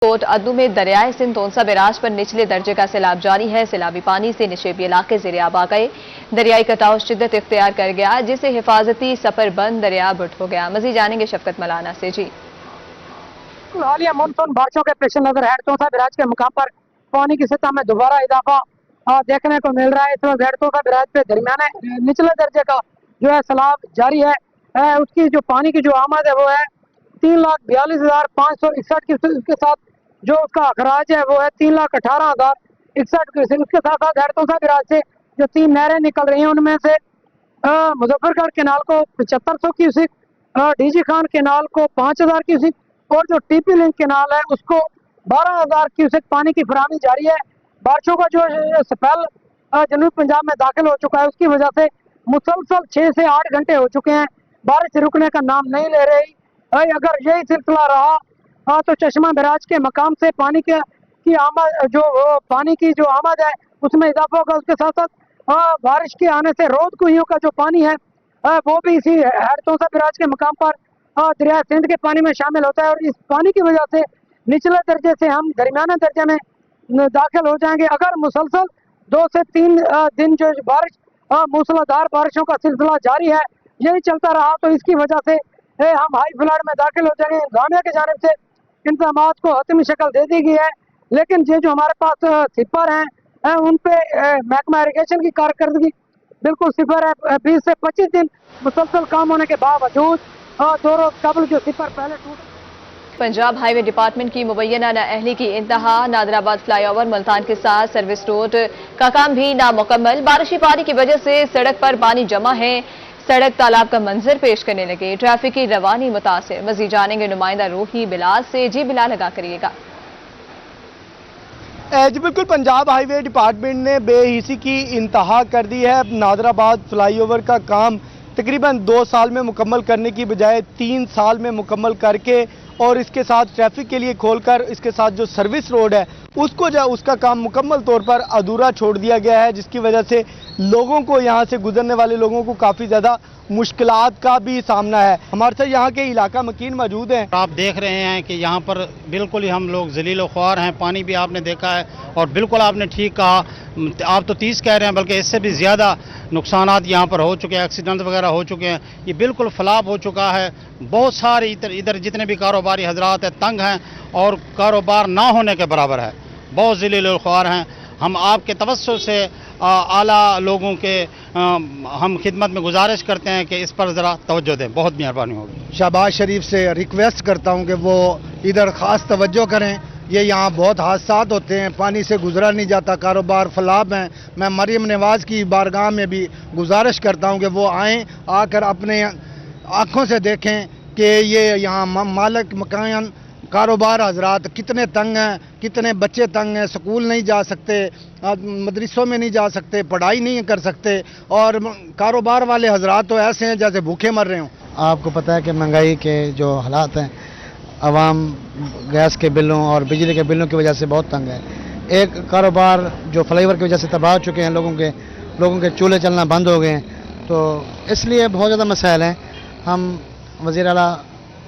Coat अद्दू में दरियाए Sindh तोनसा barrage पर निचले दर्जे का सैलाब जारी है। सैलाबी पानी से निचेबी इलाके ज़ेर-ए-आब आ गए। दरियाई कटाव शिद्दत इख्तियार कर गया, जिससे हिफाजती सफर बंद दरिया बुट हो गया। मज़ीद जानेंगे शफकत मलाना से। जी, हालिया मानसून बारिशों के पेश नजर हेड तोनसा बैराज के मुकाम पर पानी की सतह में दोबारा इजाफा देखने को मिल रहा है। इस वक्त हेड तोनसा बैराज पे दरमियाने निचले दर्जे का जो है सैलाब जारी है। उसकी जो पानी की जो आमद है वो है 3,42,561 की, उसके साथ जो उसका अखराज है वो है 3,18,061 की। उसके साथ साथ हेड तोनसा बैराज से जो 3 नहरें निकल रही हैं उनमें से मुजफ्फरगढ़ केनाल को 7500 क्यूसिक, डीजी खान केनाल को 5000 क्यूसिक और जो टीपी लिंक केनाल है उसको 12,000 क्यूसिक पानी की फराहमी जारी है। बारिशों का जो स्पेल जनूबी पंजाब में दाखिल हो चुका है, उसकी वजह से मुसलसल 6 से 8 घंटे हो चुके हैं, बारिश रुकने का नाम नहीं ले रही। अगर यही सिलसिला रहा तो चश्मा बैराज के मकाम से पानी की आमद पानी की जो आमद है उसमें इजाफा होगा। उसके साथ साथ बारिश के आने से रोद कुइयों का जो पानी है वो भी इसी हेड तोनसा बैराज के मकाम पर दरिया सिंध के पानी में शामिल होता है और इस पानी की वजह से निचले दर्जे से हम दरमियाना दर्जे में दाखिल हो जाएंगे। अगर मुसलसल 2 से 3 दिन जो बारिश मूसलाधार बारिशों का सिलसिला जारी है, यही चलता रहा तो इसकी वजह से हम हाई फ्लड में दाखिल हो जाएंगे। इंतजामिया की जानिब से इंतजाम को हतमी शक्ल दे दी गई है, लेकिन ये जो हमारे पास सिपर हैं उन पे महकमा इरिगेशन की कारकर्दगी बिल्कुल सिफर है। 20 से 25 दिन मुसलसल काम होने के बावजूद 2 रोज कबल जो सिपर पहले टूट। पंजाब हाईवे डिपार्टमेंट की मुबैना नाअहली की इंतहा। नादराबाद फ्लाईओवर मुल्तान के साथ सर्विस रोड का काम भी नामुकम्मल। बारिशी पानी की वजह से सड़क पर पानी जमा है, सड़क तालाब का मंजर पेश करने लगे। ट्रैफिक की रवानी मुतासिर। मजीद जानेंगे नुमाइंदा रूही बिलाल से। जी बिलाल, लगा करिएगा। जी बिल्कुल, पंजाब हाईवे डिपार्टमेंट ने बेहिसी की इंतहा कर दी है। नादराबाद फ्लाईओवर का काम तकरीबन 2 साल में मुकम्मल करने की बजाय 3 साल में मुकम्मल करके और इसके साथ ट्रैफिक के लिए खोलकर इसके साथ जो सर्विस रोड है उसका काम मुकम्मल तौर पर अधूरा छोड़ दिया गया है, जिसकी वजह से लोगों को यहाँ से गुजरने वाले लोगों को काफ़ी ज़्यादा मुश्किलात का भी सामना है। हमारे साथ यहाँ के इलाका मकीन मौजूद हैं। आप देख रहे हैं कि यहाँ पर बिल्कुल ही हम लोग ज़लील ख्वार हैं। पानी भी आपने देखा है और बिल्कुल आपने ठीक कहा, आप तो 30 कह रहे हैं, बल्कि इससे भी ज़्यादा नुकसानात यहाँ पर हो चुके हैं, एक्सीडेंट वगैरह हो चुके हैं। ये बिल्कुल फलाप हो चुका है। बहुत सारे इधर जितने भी कारोबारी हजरात हैं तंग हैं और कारोबार ना होने के बराबर है, बहुत ज़लील ख्वार हैं। हम आपके तवज्जो से आला लोगों के हम खिदमत में गुजारिश करते हैं कि इस पर ज़रा तवज्जो दें, बहुत मेहरबानी होगी। शहबाज शरीफ से रिक्वेस्ट करता हूं कि वो इधर ख़ास तवज्जो करें। ये यहाँ बहुत हादसात होते हैं, पानी से गुजरा नहीं जाता, कारोबार फलाब हैं। मैं मरीम नवाज़ की बारगाह में भी गुजारिश करता हूँ कि वो आएँ, आकर अपने आँखों से देखें कि ये यहाँ मालिक मकान कारोबार हजरात कितने तंग हैं, कितने बच्चे तंग हैं, स्कूल नहीं जा सकते, मदरसों में नहीं जा सकते, पढ़ाई नहीं कर सकते और कारोबार वाले हजरात तो ऐसे हैं जैसे भूखे मर रहे हों। आपको पता है कि महंगाई के जो हालात हैं, आवाम गैस के बिलों और बिजली के बिलों की वजह से बहुत तंग है। एक कारोबार जो फ्लाईओवर की वजह से तबाह हो चुके हैं, लोगों के चूल्हे चलना बंद हो गए हैं, तो इसलिए बहुत ज़्यादा मसाइल हैं। हम वज़ीर आला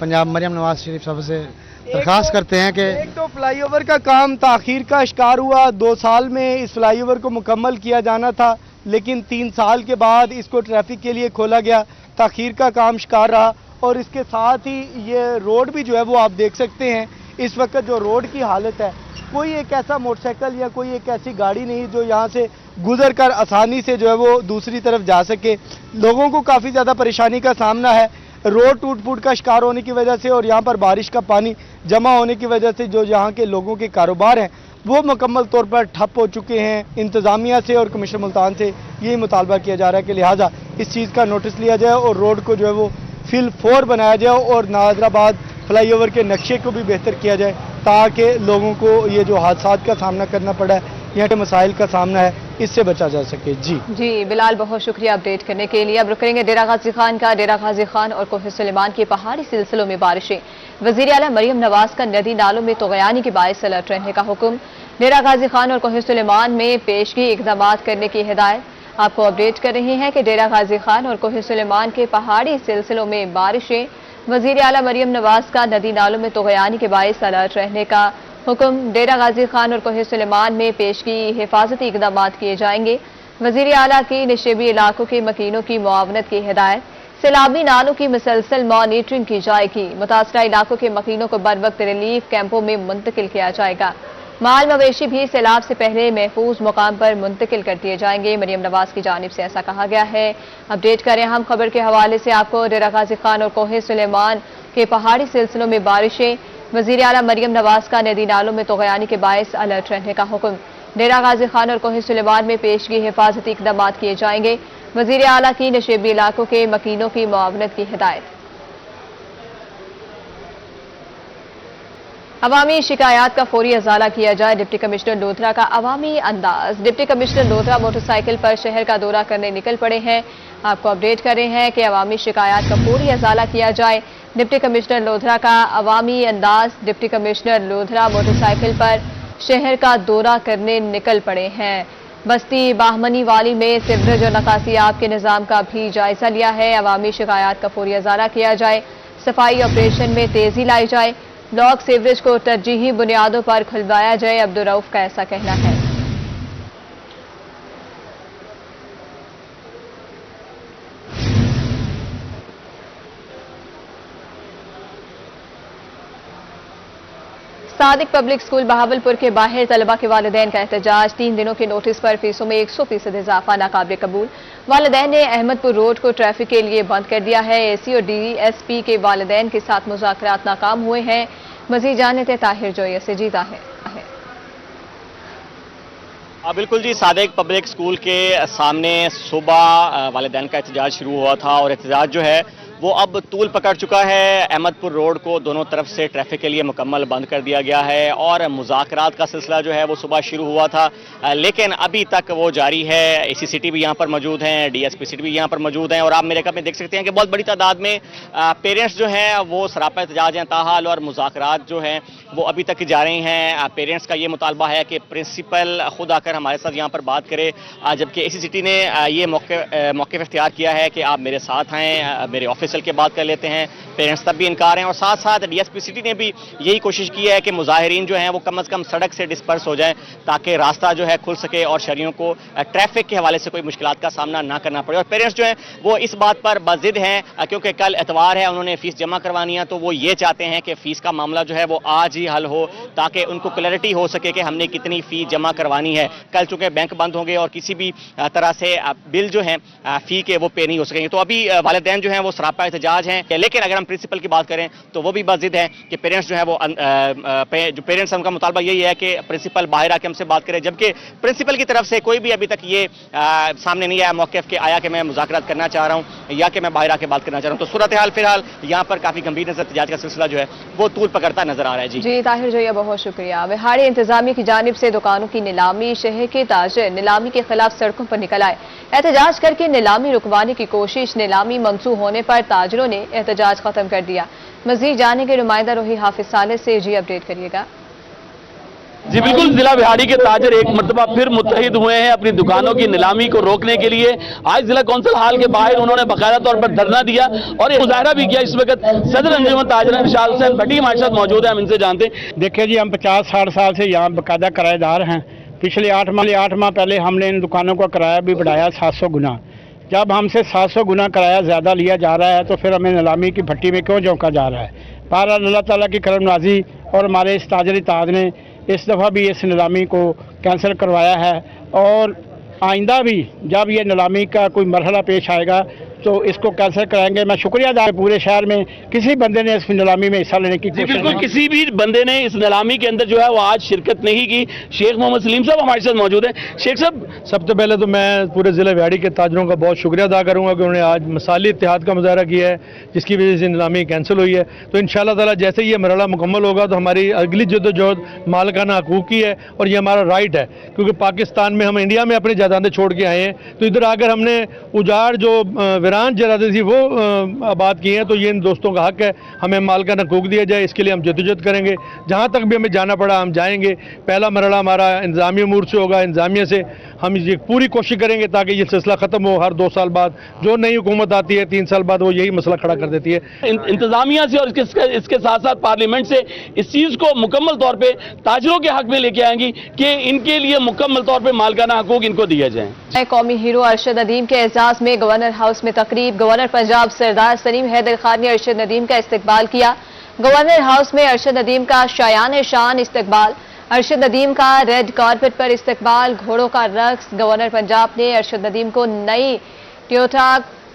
पंजाब मरीम नवाज शरीफ साहब से दरख्वास्त करते हैं कि एक तो फ्लाईओवर का काम ताख़ीर का शिकार हुआ। 2 साल में इस फ्लाईओवर को मुकम्मल किया जाना था, लेकिन 3 साल के बाद इसको ट्रैफिक के लिए खोला गया, ताख़ीर का काम शिकार रहा। और इसके साथ ही ये रोड भी जो है वो आप देख सकते हैं इस वक्त जो रोड की हालत है, कोई एक ऐसा मोटरसाइकिल या कोई एक ऐसी गाड़ी नहीं जो यहाँ से गुजर कर आसानी से जो है वो दूसरी तरफ जा सके। लोगों को काफ़ी ज़्यादा परेशानी का सामना है, रोड टूट फूट का शिकार होने की वजह से और यहाँ पर बारिश का पानी जमा होने की वजह से जो यहाँ के लोगों के कारोबार हैं वो मुकम्मल तौर पर ठप हो चुके हैं। इंतज़ामिया से और कमिश्नर मुल्तान से यही मुतालबा किया जा रहा है कि लिहाजा इस चीज़ का नोटिस लिया जाए और रोड को जो है वो फिल 4 बनाया जाए और नादराबाद फ्लाईओवर के नक्शे को भी बेहतर किया जाए, ताकि लोगों को ये जो हादसात का सामना करना पड़ा है, यहाँ के मसाइल का सामना है, इससे बचा जा सके। जी बिलाल, बहुत शुक्रिया अपडेट करने के लिए। अब रुक करेंगे डेरा गाजी खान का। डेरा गाजी खान और कोह सुलेमान के पहाड़ी सिलसिलों में बारिशें। वज़ीर आला मरीम नवाज का नदी नालों में तग़यानी के बायस अलर्ट रहने का हुक्म। डेरा गाजी खान और कोह सुलेमान में पेशगी इक़दाम करने की हिदायत। आपको अपडेट कर रहे हैं कि डेरा गाजी खान और कोह सुलेमान के पहाड़ी सिलसिलों में बारिशें। वज़ीर आला मरीम नवाज का नदी नालों में तग़यानी के बायस अलर्ट रहने का हुक्म, डेरा गाजी खान और कोहे सुलेमान में पेशगी हिफाजती इकदाम किए जाएंगे। वजीर आला की निशेबी इलाकों के मकीनों की मुआवनत की हिदायत। सैलाबी नालों की मुसलसल मॉनिटरिंग की जाएगी। मुतासरा इलाकों के मकीनों को बर वक्त रिलीफ कैंपों में मुंतकिल किया जाएगा। माल मवेशी भी सैलाब से पहले महफूज मुकाम पर मुंतकिल कर दिए जाएंगे। मरियम नवाज की जानिब से ऐसा कहा गया है। अपडेट करें हम खबर के हवाले से आपको। डेरा गाजी खान और कोहे सुलेमान के पहाड़ी सिलसिलों में बारिशें। वजीर आला मरियम नवाज का नदी नालों में तोगयानी के बायस अलर्ट रहने का हुक्म। डेरा गाजी खान और कोहे सुलेमान में पेशगी हिफाजती इकदाम किए जाएंगे। वजीर आला की नशेबी इलाकों के मकीनों की मुआवनत की हिदायत। अवामी शिकायत का फौरी अजाला किया जाए, डिप्टी कमिश्नर लोधरा का अवामी अंदाज। डिप्टी कमिश्नर लोधरा मोटरसाइकिल पर शहर का दौरा करने निकल पड़े हैं। आपको अपडेट कर रहे हैं कि अवामी शिकायत का फौरी अजाला किया जाए। डिप्टी कमिश्नर लोधरा का अवामी अंदाज। डिप्टी कमिश्नर लोधरा मोटरसाइकिल पर शहर का दौरा करने निकल पड़े हैं। बस्ती बाहमनी वाली में सीवरेज और नकासी आब के निज़ाम का भी जायजा लिया है। अवामी शिकायत का फौरी अजाला किया जाए। सफाई ऑपरेशन में तेजी लाई जाए। ब्लॉक सीवरेज को तरजीही बुनियादों पर खुलवाया जाए। अब्दुल रऊफ का ऐसा कहना है। सादिक पब्लिक स्कूल बहावलपुर के बाहर तलबा के वालिदैन का एहतजाज। 3 दिनों के नोटिस पर फीसों में 100% इजाफा नाकाबिल कबूल। वालिदैन ने अहमदपुर रोड को ट्रैफिक के लिए बंद कर दिया है। एसी और डीएसपी के वालिदैन के साथ मुज़ाकरात नाकाम हुए हैं। मज़ीद जाने थे ताहिर जोया से। जीता है बिल्कुल जी, सादिक पब्लिक स्कूल के सामने सुबह वालिदैन का एहतजाज शुरू हुआ था और एहतजाज जो है वो अब तूल पकड़ चुका है। अहमदपुर रोड को दोनों तरफ से ट्रैफिक के लिए मुकम्मल बंद कर दिया गया है और मुज़ाकरात का सिलसिला जो है वो सुबह शुरू हुआ था, लेकिन अभी तक वो जारी है। एसीसीटी भी यहाँ पर मौजूद हैं, डीएसपीसीटी भी यहाँ पर मौजूद हैं और आप मेरे कप में देख सकते हैं कि बहुत बड़ी तादाद में पेरेंट्स जो हैं वो सरापा एहतजाज हैं ताहाल और मुज़ाकरात जो हैं वो अभी तक जारी हैं। पेरेंट्स का ये मुतालबा है कि प्रिंसिपल खुद आकर हमारे साथ यहाँ पर बात करे, जबकि एसीसीटी ने ये मौक़िफ़ इख्तियार किया है कि आप मेरे साथ आएँ, मेरे ऑफिस चल के बात कर लेते हैं। पेरेंट्स तब भी इनकार हैं और साथ साथ डीएसपीसीटी ने भी यही कोशिश की है कि मुजाहिरीन जो हैं वो कम से कम सड़क से डिस्पर्स हो जाएं ताकि रास्ता जो है खुल सके और शहरियों को ट्रैफिक के हवाले से कोई मुश्किलात का सामना ना करना पड़े। और पेरेंट्स जो हैं वो इस बात पर बज़िद हैं क्योंकि कल एतवार है, उन्होंने फीस जमा करवानी है, तो वो ये चाहते हैं कि फीस का मामला जो है वो आज ही हल हो ताकि उनको क्लैरिटी हो सके कि हमने कितनी फीस जमा करवानी है। कल चूंकि बैंक बंद होंगे और किसी भी तरह से बिल जो है फी के वो पे नहीं हो सकेंगे, तो अभी वालिदैन जो हैं वो सरापा एहतजाज हैं। लेकिन अगर हम प्रिंसिपल की बात करें तो वो भी बज़िद है कि पेरेंट्स जो है वो जो पेरेंट्स हैं उनका मुतालबा यही है कि प्रिंसिपल बाहर आके हमसे बात करें, जबकि प्रिंसिपल की तरफ से कोई भी अभी तक ये सामने नहीं आया मौक़िफ़ के आया कि मैं मुज़ाकरात करना चाह रहा हूँ या कि मैं बाहर आके बात करना चाह रहा हूँ। तो सूरत हाल फिलहाल यहाँ पर काफी गंभीर एहतजाज का सिलसिला जो है वो तूल पकड़ता नजर आ रहा है। जी ताहिर जोया, बहुत शुक्रिया। विहाड़ी इंतजामिया की जानिब से दुकानों की नीलामी। शहर के ताजिर नीलामी के खिलाफ सड़कों पर निकल आए, एहतजाज करके नीलामी रुकवाने की कोशिश। नीलामी मंसूख होने पर ताजिरों ने एहतजाज खत्म कर दिया। मजीद जाने के नुमाइंदा रोही हाफिज साले से। जी अपडेट करिएगा। जी बिल्कुल, जिला बिहाड़ी के ताजर एक मरतबा फिर मुत्तहिद हुए हैं अपनी दुकानों की नीलामी को रोकने के लिए। आज जिला कौंसिल हाल के बाहर उन्होंने बाकायदा तौर पर धरना दिया और मुजाहरा भी किया। इस वक्त सदर अंजुमन ताजर विशाल हुसैन भट्टी हमारे साथ मौजूद है, हम इनसे जानते हैं। देखिए जी, हम 50-60 साल से यहाँ बाकायदा किराएदार हैं। पिछले 8 माह पहले हमने इन दुकानों का किराया भी बढ़ाया 700 गुना। जब हमसे 700 गुना किराया ज़्यादा लिया जा रहा है तो फिर हमें नीलामी की भट्टी में क्यों झोंका जा रहा है। बहरहाल अल्लाह ताला की करम नाजी और हमारे इस ताजर इत्तेहाद ने इस दफ़ा भी इस नीलामी को कैंसिल करवाया है और आइंदा भी जब ये नीलामी का कोई मरहला पेश आएगा तो इसको कैंसिल कराएंगे। मैं शुक्रिया अदा पूरे शहर में किसी बंदे ने इस नीलामी में हिस्सा लेने की कोशिश बिल्कुल किसी भी बंदे ने इस नीलामी के अंदर जो है वो आज शिरकत नहीं की। शेख मोहम्मद सलीम साहब हमारे साथ मौजूद हैं। शेख साहब, सबसे पहले तो मैं पूरे ज़िले बिहाड़ी के ताजरों का बहुत शुक्रिया अदा करूँगा कि उन्होंने आज मसाली इत्तेहाद का मुजाहरा किया है जिसकी वजह से नीलामी कैंसिल हुई है। तो इंशाअल्लाह ताला जैसे ये मरहला मुकम्मल होगा तो हमारी अगली जद्दोजहद मालिकाना हकूक़ की है और ये हमारा राइट है, क्योंकि पाकिस्तान में हम इंडिया में अपनी जायदादें छोड़ के आए हैं, तो इधर आकर हमने उजाड़ जो वीरान जरादे थी वो आबाद की हैं, तो ये इन दोस्तों का हक है, हमें माल का हकूक दिया जाए, इसके लिए हम जद्दोजहद करेंगे। जहाँ तक भी हमें जाना पड़ा हम जाएंगे। पहला मरहला हमारा इंतजामी अमूर से होगा, इंतजामिया से हम ये पूरी कोशिश करेंगे ताकि ये सिलसिला ख़त्म हो। हर 2 साल बाद जो नई हुकूमत आती है 3 साल बाद वो यही मसला खड़ा कर देती है। इंतजामिया से और इसके साथ साथ पार्लियामेंट से इस चीज़ को मुकम्मल तौर पर ताजरों के हक में लेके आएंगी कि इनके लिए मुकम्मल तौर पर मालकाना हकूक इनको दिया जाए। कौमी हीरो अरशद नदीम के एजाज में गवर्नर हाउस में तकरीब। गवर्नर पंजाब सरदार सलीम हैदर खान ने अरशद नदीम का इस्तकबाल किया। गवर्नर हाउस में अरशद नदीम का शायान शान इस्तकबाल। अरशद नदीम का रेड कारपेट पर इस्तकबाल, घोड़ों का रक्स। गवर्नर पंजाब ने अरशद नदीम को नई टोयोटा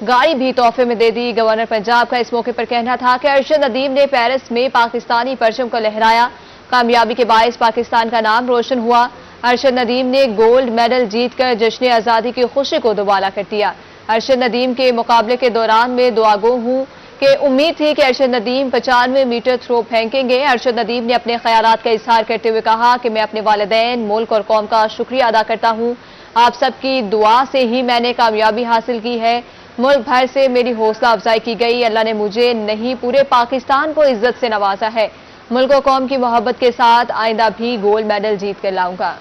गाड़ी भी तोहफे में दे दी। गवर्नर पंजाब का इस मौके पर कहना था कि अरशद नदीम ने पेरिस में पाकिस्तानी परचम को लहराया। कामयाबी के बायस पाकिस्तान का नाम रोशन हुआ। अरशद नदीम ने गोल्ड मेडल जीतकर जश्न आज़ादी की खुशी को दुबाला कर दिया। अरशद नदीम के मुकाबले के दौरान मैं दुआगो हूँ कि उम्मीद थी कि अरशद नदीम 95 मीटर थ्रो फेंकेंगे। अरशद नदीम ने अपने ख्यालात का इजहार करते हुए कहा कि मैं अपने वालिदैन, मुल्क और कौम का शुक्रिया अदा करता हूँ। आप सबकी दुआ से ही मैंने कामयाबी हासिल की है। मुल्क भर से मेरी हौसला अफजाई की गई। अल्लाह ने मुझे नहीं पूरे पाकिस्तान को इज्जत से नवाजा है। मुल्क और कौम की मोहब्बत के साथ आइंदा भी गोल्ड मेडल जीत कर लाऊंगा।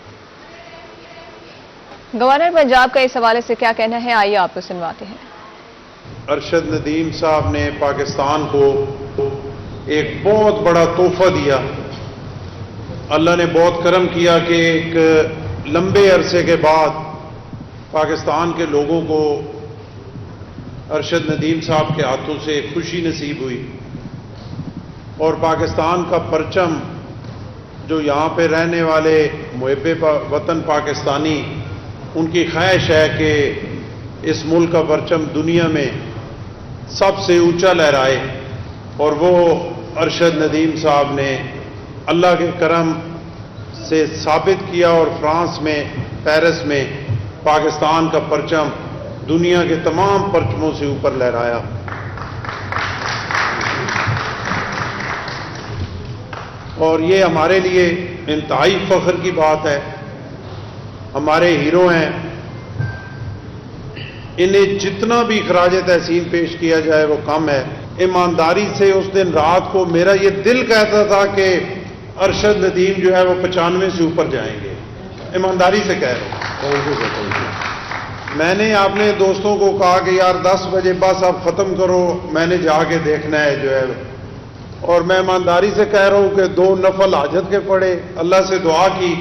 गवर्नर पंजाब का इस हवाले से क्या कहना है, आइए आपको सुनवाते हैं। अरशद नदीम साहब ने पाकिस्तान को एक बहुत बड़ा तोहफा दिया। अल्लाह ने बहुत करम किया कि एक लंबे अरसे के बाद पाकिस्तान के लोगों को अरशद नदीम साहब के हाथों से खुशी नसीब हुई और पाकिस्तान का परचम जो यहाँ पे रहने वाले मुहब्बे वतन पाकिस्तानी, उनकी ख्वाहिश है कि इस मुल्क का परचम दुनिया में सबसे ऊंचा लहराए, और वो अरशद नदीम साहब ने अल्लाह के करम से साबित किया और फ्रांस में, पेरिस में पाकिस्तान का परचम दुनिया के तमाम परचमों से ऊपर लहराया। और ये हमारे लिए इंतहाई फख्र की बात है। हमारे हीरो हैं, इन्हें जितना भी खराज तहसीन पेश किया जाए वो कम है। ईमानदारी से उस दिन रात को मेरा ये दिल कहता था कि अरशद नदीम जो है वो 95 से ऊपर जाएंगे। ईमानदारी से कह रहा हूं। मैंने अपने दोस्तों को कहा कि यार 10 बजे बस आप खत्म करो, मैंने जाके देखना है जो है। और मैं ईमानदारी से कह रहा हूं कि 2 नफल हाजत के पड़े, अल्लाह से दुआ की।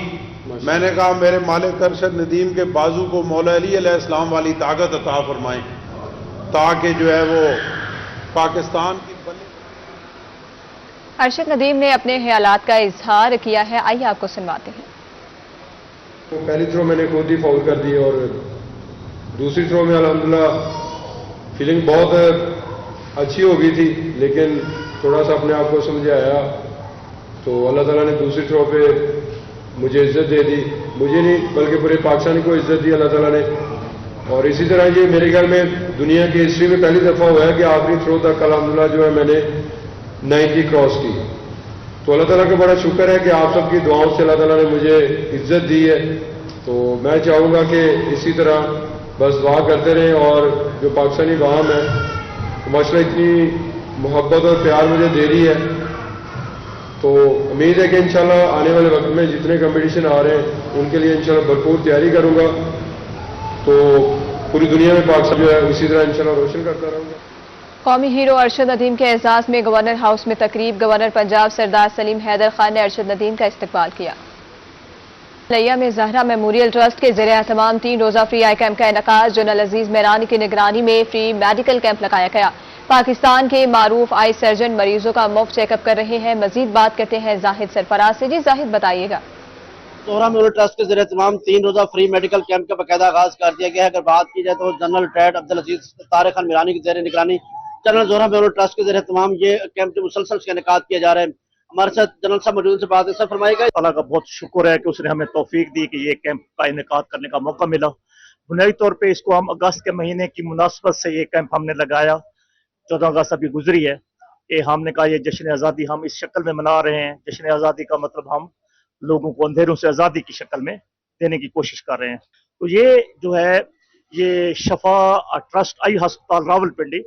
मैंने कहा मेरे मालिक अरशद नदीम के बाजू को मौला अली अलैहिस्सलाम वाली ताकत अता फरमाएं ताकि जो है वो पाकिस्तान की अरशद नदीम ने अपने ख्यालात का इजहार किया है, आइए आपको सुनवाते हैं। तो पहली थ्रो मैंने खुद ही फाउल कर दी और दूसरी थ्रो में अल्हम्दुलिल्लाह फीलिंग बहुत अच्छी हो गई थी, लेकिन थोड़ा सा अपने आप को समझाया तो अल्लाह ताला ने दूसरी थ्रो पे मुझे इज्जत दे दी। मुझे नहीं बल्कि पूरे पाकिस्तान को इज्जत दी अल्लाह ताला ने। और इसी तरह ये मेरे ख्याल में दुनिया की हिस्ट्री में पहली दफ़ा हुआ है कि आखिरी थ्रो तक अल्हम्दुलिल्लाह जो है मैंने 90 क्रॉस की। तो अल्लाह ताला का बड़ा शुक्र है कि आप सबकी दुआओं से अल्लाह ताला ने मुझे इज्जत दी है। तो मैं चाहूँगा कि इसी तरह बस दुआ करते रहें। और जो पाकिस्तानी अवाम है माशाल्लाह इतनी मोहब्बत और प्यार मुझे दे रही है, तो उम्मीद है कि इंशाल्लाह आने वाले वक्त में जितने कंपटीशन आ रहे हैं उनके लिए इंशाल्लाह भरपूर तैयारी करूँगा। तो पूरी दुनिया में पाकिस्तान जो है उसी तरह इंशाल्लाह रोशन करता रहूँगा। कौमी हीरो अरशद नदीम के एजाज में गवर्नर हाउस में तकरीब। गवर्नर पंजाब सरदार सलीम हैदर खान ने अरशद नदीम का इस्तकबाल किया। लैया में जहरा मेमोरियल ट्रस्ट के ज़रिए तमाम 3 रोज़ा फ्री आई कैंप का इनेकाद। जनरल अजीज मेरानी की निगरानी में फ्री मेडिकल कैंप लगाया गया। पाकिस्तान के मारूफ आई सर्जन मरीजों का मुफ्त चेकअप कर रहे हैं। मजीद बात करते हैं जाहिद सरफराज से। जी जाहिद बताइएगा। ज़ोहरा मेमोरियल ट्रस्ट के जरिए तमाम 3 रोज़ा फ्री मेडिकल कैंप का बाकायदा आगाज कर दिया गया है। अगर बात की जाए तो जनरल ट्रेड अब्दुल अजीज तारिक खान मेरानी के जरिए निगरानी जनरल ज़ोहरा मेमोरियल ट्रस्ट के जरिए तमाम ये कैंप जो मुसलसल का इनेकाद किया जा रहा है। हमारे साथ जनरल साहब मौजूद से बात है, सर फरमाएगा। अल्लाह का बहुत शुक्र है कि उसने हमें तौफीक दी कि ये कैंप का इनेकाद करने का मौका मिला। बुनियादी तौर पे इसको हम अगस्त के महीने की मुनासबत से ये कैंप हमने लगाया। 14 अगस्त अभी गुजरी है कि हमने कहा ये जश्न आज़ादी हम इस शक्ल में मना रहे हैं। जश्न आज़ादी का मतलब हम लोगों को अंधेरों से आज़ादी की शक्ल में देने की कोशिश कर रहे हैं। तो ये जो है ये शफा ट्रस्ट आई अस्पताल रावलपिंडी,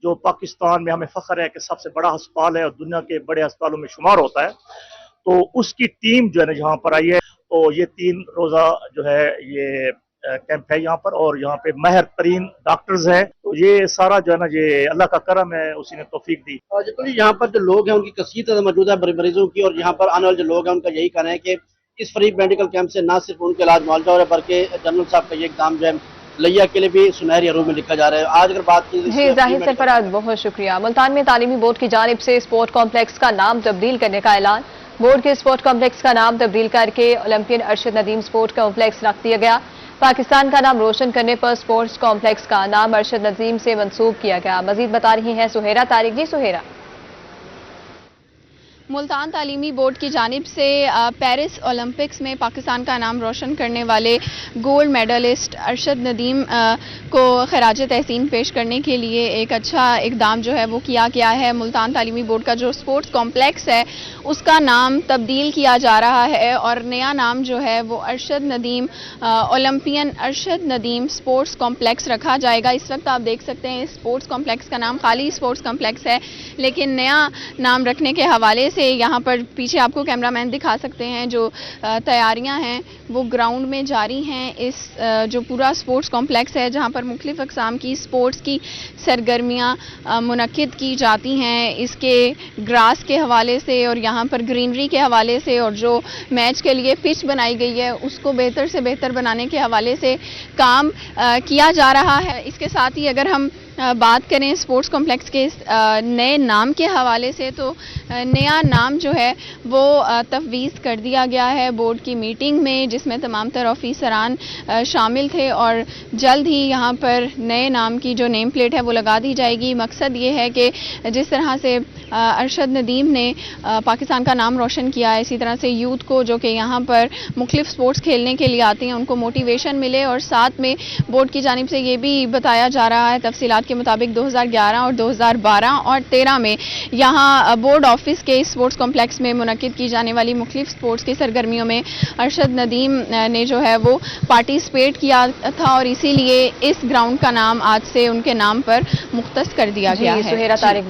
जो पाकिस्तान में हमें फख्र है कि सबसे बड़ा अस्पताल है और दुनिया के बड़े अस्पतालों में शुमार होता है, तो उसकी टीम जो है ना यहाँ पर आई है। तो ये 3 रोज़ा जो है ये कैंप है यहाँ पर, और यहाँ पे माहिर तरीन डॉक्टर्स हैं। तो ये सारा जो है ना ये अल्लाह का करम है, उसी ने तौफीक दी। जितनी यहाँ पर जो लोग हैं उनकी कसीर तादाद मौजूद है मरीजों की, और यहाँ पर आने वाले जो लोग हैं उनका यही कहना है कि इस फ्री मेडिकल कैंप से न सिर्फ उनके इलाज मुआवजा हो रहा है, बल्कि जनरल साहब का ये इकदाम जो है लिया के लिए भी सुनहरी हरूफ में लिखा जा रहा है। आज अगर बात की जी जाहिर सरफराज, बहुत शुक्रिया। मुल्तान में तालीमी बोर्ड की जानिब से स्पोर्ट कॉम्प्लेक्स का नाम तब्दील करने का ऐलान। बोर्ड के स्पोर्ट कॉम्प्लेक्स का नाम तब्दील करके Olympian Arshad Nadeem sport complex रख दिया गया। पाकिस्तान का नाम रोशन करने पर स्पोर्ट्स कॉम्प्लेक्स का नाम अरशद नदीम से मंसूब किया गया। मजीद बता रही हैं सुहेरा तारिक। जी सुहेरा। मुल्तान तालीमी बोर्ड की जानिब से पेरिस ओलंपिक्स में पाकिस्तान का नाम रोशन करने वाले गोल्ड मेडलिस्ट अरशद नदीम को खराज तहसीन पेश करने के लिए एक अच्छा इकदाम जो है वो किया गया है। मुल्तान तालीमी बोर्ड का जो स्पोर्ट्स कॉम्प्लेक्स है उसका नाम तब्दील किया जा रहा है और नया नाम जो है वो Arshad Nadeem Olympian Arshad Nadeem sports complex रखा जाएगा। इस वक्त आप देख सकते हैं स्पोर्ट्स कॉम्प्लेक्स का नाम खाली स्पोर्ट्स कॉम्प्लेक्स है, लेकिन नया नाम रखने के हवाले से यहाँ पर पीछे आपको कैमरामैन दिखा सकते हैं जो तैयारियां हैं वो ग्राउंड में जारी हैं। इस जो पूरा स्पोर्ट्स कॉम्प्लेक्स है जहाँ पर मुख्तलिफ अक़साम की स्पोर्ट्स की सरगर्मियाँ मुनक्किद की जाती हैं, इसके ग्रास के हवाले से और यहाँ पर ग्रीनरी के हवाले से, और जो मैच के लिए पिच बनाई गई है उसको बेहतर से बेहतर बनाने के हवाले से काम किया जा रहा है। इसके साथ ही अगर हम बात करें स्पोर्ट्स कॉम्प्लेक्स के नए नाम के हवाले से, तो नया नाम जो है वो तफवीज़ कर दिया गया है बोर्ड की मीटिंग में, जिसमें तमाम तर ऑफिसरान शामिल थे और जल्द ही यहाँ पर नए नाम की जो नेम प्लेट है वो लगा दी जाएगी। मकसद ये है कि जिस तरह से अरशद नदीम ने पाकिस्तान का नाम रोशन किया है, इसी तरह से यूथ को जो कि यहाँ पर मुख्तलिफ स्पोर्ट्स खेलने के लिए आते हैं उनको मोटिवेशन मिले। और साथ में बोर्ड की जानिब से ये भी बताया जा रहा है तफसीलात के मुताबिक 2011 और 2012 और 13 में यहाँ बोर्ड ऑफिस के स्पोर्ट्स कॉम्प्लेक्स में मुनक्किद की जाने वाली मुख्तलिफ स्पोर्ट्स की सरगर्मियों में अरशद नदीम ने जो है वो पार्टिसिपेट किया था और इसीलिए इस ग्राउंड का नाम आज से उनके नाम पर मुख्तस कर दिया गया है। सुहेरा तारिक।